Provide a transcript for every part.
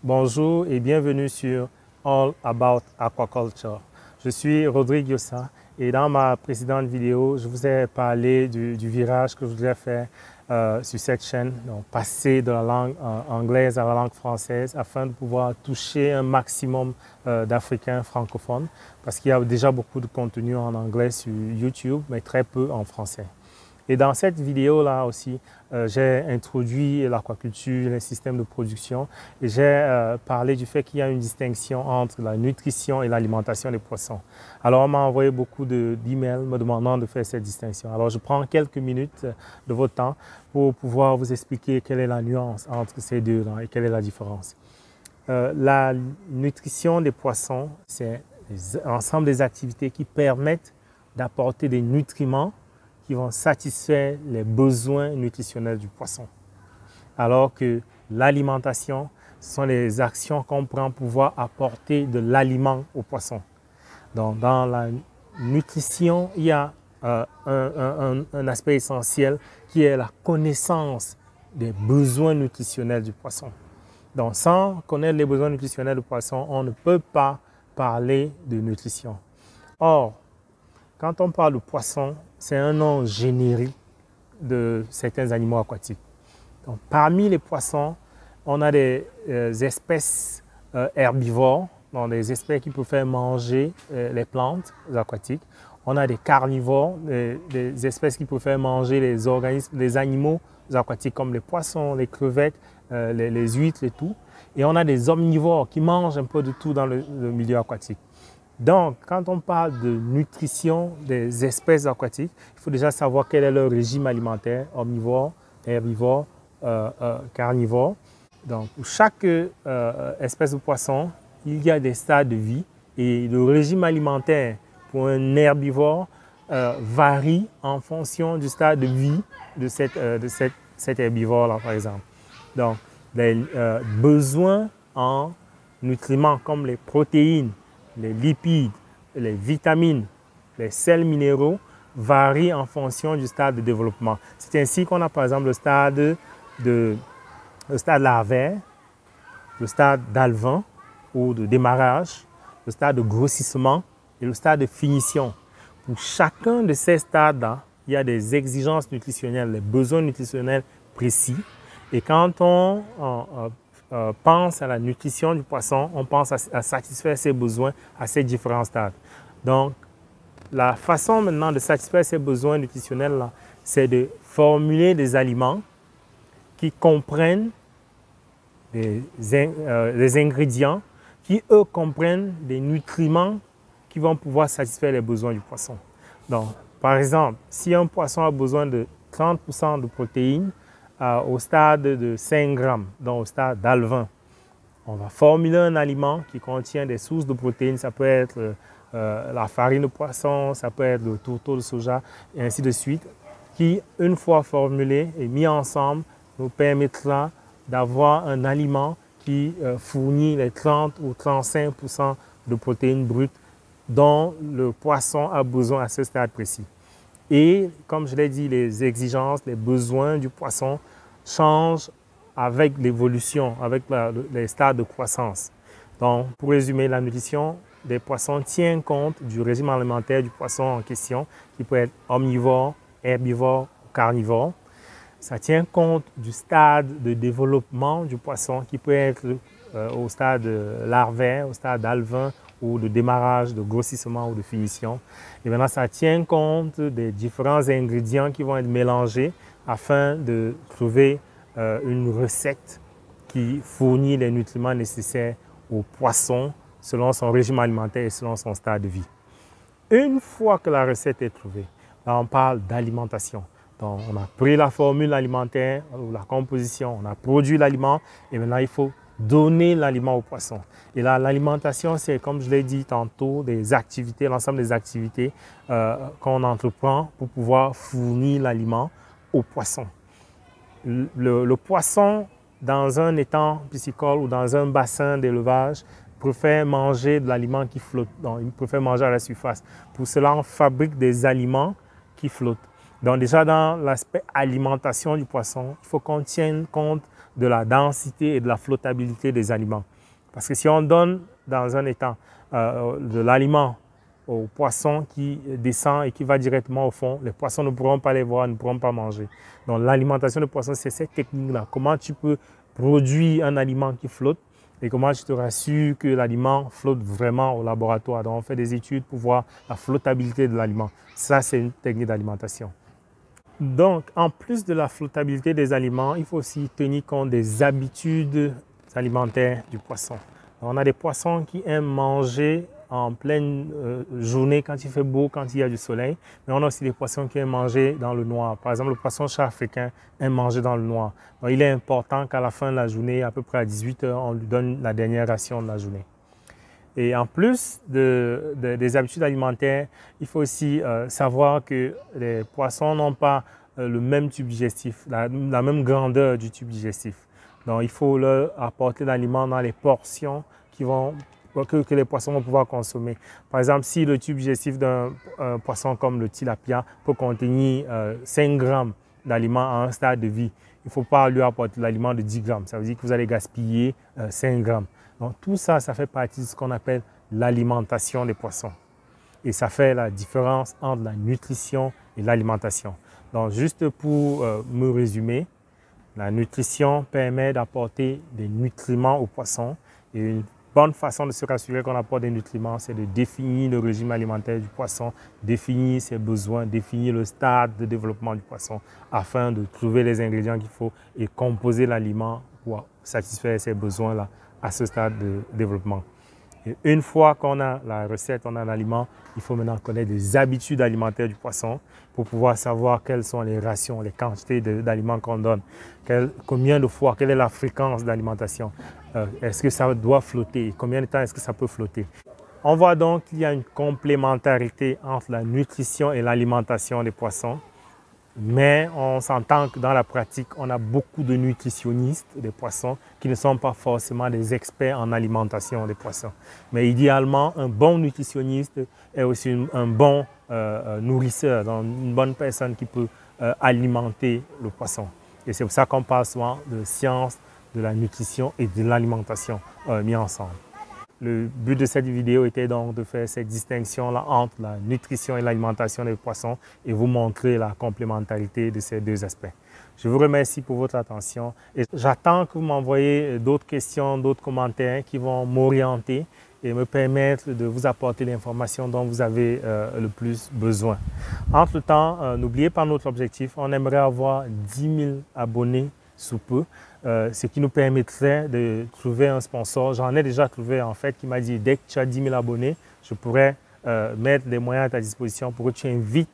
Bonjour et bienvenue sur All About Aquaculture. Je suis Rodrigue Yossa et dans ma précédente vidéo, je vous ai parlé du virage que je voudrais faire sur cette chaîne, donc passer de la langue anglaise à la langue française afin de pouvoir toucher un maximum d'Africains francophones parce qu'il y a déjà beaucoup de contenu en anglais sur YouTube, mais très peu en français. Et dans cette vidéo-là aussi, j'ai introduit l'aquaculture, les systèmes de production et j'ai parlé du fait qu'il y a une distinction entre la nutrition et l'alimentation des poissons. Alors, on m'a envoyé beaucoup d'emails me demandant de faire cette distinction. Alors, je prends quelques minutes de votre temps pour pouvoir vous expliquer quelle est la nuance entre ces deux-là et quelle est la différence. La nutrition des poissons, c'est l'ensemble des activités qui permettent d'apporter des nutriments qui vont satisfaire les besoins nutritionnels du poisson. Alors que l'alimentation, ce sont les actions qu'on prend pour pouvoir apporter de l'aliment au poisson. Donc, dans la nutrition, il y a un aspect essentiel qui est la connaissance des besoins nutritionnels du poisson. Donc, sans connaître les besoins nutritionnels du poisson, on ne peut pas parler de nutrition. Or, quand on parle de poisson, c'est un nom générique de certains animaux aquatiques. Donc, parmi les poissons, on a des espèces herbivores, donc des espèces qui peuvent faire manger les plantes aquatiques. On a des carnivores, des espèces qui peuvent faire manger les animaux aquatiques comme les poissons, les crevettes, les huîtres et tout. Et on a des omnivores qui mangent un peu de tout dans le milieu aquatique. Donc, quand on parle de nutrition des espèces aquatiques, il faut déjà savoir quel est leur régime alimentaire, omnivore, herbivore, carnivore. Donc, pour chaque espèce de poisson, il y a des stades de vie et le régime alimentaire pour un herbivore varie en fonction du stade de vie de cet herbivore-là, par exemple. Donc, les besoins en nutriments comme les protéines, les lipides, les vitamines, les sels minéraux varient en fonction du stade de développement. C'est ainsi qu'on a par exemple le stade larvaire, le stade d'alevin ou de démarrage, le stade de grossissement et le stade de finition. Pour chacun de ces stades-là, il y a des exigences nutritionnelles, des besoins nutritionnels précis. Et quand on pense à la nutrition du poisson, on pense à satisfaire ses besoins à ces différents stades. Donc, la façon maintenant de satisfaire ces besoins nutritionnels, c'est de formuler des aliments qui comprennent des ingrédients qui, eux, comprennent des nutriments qui vont pouvoir satisfaire les besoins du poisson. Donc, par exemple, si un poisson a besoin de 30% de protéines, au stade de 5 grammes, donc au stade d'alevin, on va formuler un aliment qui contient des sources de protéines. Ça peut être la farine de poisson, ça peut être le tourteau de soja, et ainsi de suite, qui, une fois formulé et mis ensemble, nous permettra d'avoir un aliment qui fournit les 30 ou 35% de protéines brutes dont le poisson a besoin à ce stade précis. Et comme je l'ai dit, les exigences, les besoins du poisson changent avec l'évolution, avec les stades de croissance. Donc, pour résumer, la nutrition des poissons tient compte du régime alimentaire du poisson en question, qui peut être omnivore, herbivore ou carnivore. Ça tient compte du stade de développement du poisson, qui peut être au stade larvaire, au stade d'alevin, ou de démarrage, de grossissement ou de finition. Et maintenant, ça tient compte des différents ingrédients qui vont être mélangés afin de trouver une recette qui fournit les nutriments nécessaires au poisson selon son régime alimentaire et selon son stade de vie. Une fois que la recette est trouvée, là, on parle d'alimentation. Donc, on a pris la formule alimentaire ou la composition, on a produit l'aliment et maintenant, il faut donner l'aliment au poisson. Et là, l'alimentation, c'est, comme je l'ai dit tantôt, des activités, l'ensemble des activités qu'on entreprend pour pouvoir fournir l'aliment au poisson. Le poisson, dans un étang piscicole ou dans un bassin d'élevage, préfère manger de l'aliment qui flotte. Donc, il préfère manger à la surface. Pour cela, on fabrique des aliments qui flottent. Donc, déjà, dans l'aspect alimentation du poisson, il faut qu'on tienne compte de la densité et de la flottabilité des aliments. Parce que si on donne dans un étang de l'aliment aux poissons qui descend et qui va directement au fond, les poissons ne pourront pas les voir, ne pourront pas manger. Donc l'alimentation de poissons, c'est cette technique-là. Comment tu peux produire un aliment qui flotte et comment tu te rassures que l'aliment flotte vraiment au laboratoire. Donc on fait des études pour voir la flottabilité de l'aliment. Ça, c'est une technique d'alimentation. Donc, en plus de la flottabilité des aliments, il faut aussi tenir compte des habitudes alimentaires du poisson. On a des poissons qui aiment manger en pleine journée quand il fait beau, quand il y a du soleil. Mais on a aussi des poissons qui aiment manger dans le noir. Par exemple, le poisson-chat africain aime manger dans le noir. Donc, il est important qu'à la fin de la journée, à peu près à 18 h, on lui donne la dernière ration de la journée. Et en plus des habitudes alimentaires, il faut aussi savoir que les poissons n'ont pas le même tube digestif, la même grandeur du tube digestif. Donc, il faut leur apporter l'aliment dans les portions que les poissons vont pouvoir consommer. Par exemple, si le tube digestif d'un poisson comme le tilapia peut contenir 5 grammes d'aliments à un stade de vie, il ne faut pas lui apporter l'aliment de 10 grammes. Ça veut dire que vous allez gaspiller 5 grammes. Donc, tout ça, ça fait partie de ce qu'on appelle l'alimentation des poissons. Et ça fait la différence entre la nutrition et l'alimentation. Donc, juste pour me résumer, la nutrition permet d'apporter des nutriments aux poissons. Et une bonne façon de se rassurer qu'on apporte des nutriments, c'est de définir le régime alimentaire du poisson, définir ses besoins, définir le stade de développement du poisson afin de trouver les ingrédients qu'il faut et composer l'aliment pour satisfaire ces besoins-là à ce stade de développement. Et une fois qu'on a la recette, on a l'aliment, il faut maintenant connaître les habitudes alimentaires du poisson pour pouvoir savoir quelles sont les rations, les quantités d'aliments qu'on donne, combien de fois, quelle est la fréquence d'alimentation, est-ce que ça doit flotter, combien de temps est-ce que ça peut flotter. On voit donc qu'il y a une complémentarité entre la nutrition et l'alimentation des poissons. Mais on s'entend que dans la pratique, on a beaucoup de nutritionnistes des poissons qui ne sont pas forcément des experts en alimentation des poissons. Mais idéalement, un bon nutritionniste est aussi un bon nourrisseur, donc une bonne personne qui peut alimenter le poisson. Et c'est pour ça qu'on parle souvent de science, de la nutrition et de l'alimentation mis ensemble. Le but de cette vidéo était donc de faire cette distinction-là entre la nutrition et l'alimentation des poissons et vous montrer la complémentarité de ces deux aspects. Je vous remercie pour votre attention et j'attends que vous m'envoyiez d'autres questions, d'autres commentaires qui vont m'orienter et me permettre de vous apporter l'information dont vous avez le plus besoin. Entre-temps, n'oubliez pas notre objectif, on aimerait avoir 10 000 abonnés sous peu. Ce qui nous permettrait de trouver un sponsor. J'en ai déjà trouvé en fait qui m'a dit dès que tu as 10 000 abonnés, je pourrais mettre des moyens à ta disposition pour que tu invites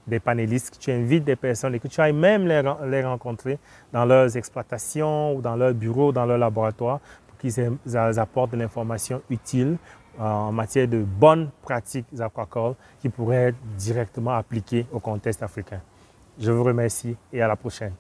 des panélistes, que tu invites des personnes et que tu ailles même les rencontrer dans leurs exploitations ou dans leur bureau, dans leur laboratoire pour qu'ils apportent de l'information utile en matière de bonnes pratiques aquacoles qui pourraient être directement appliquées au contexte africain. Je vous remercie et à la prochaine.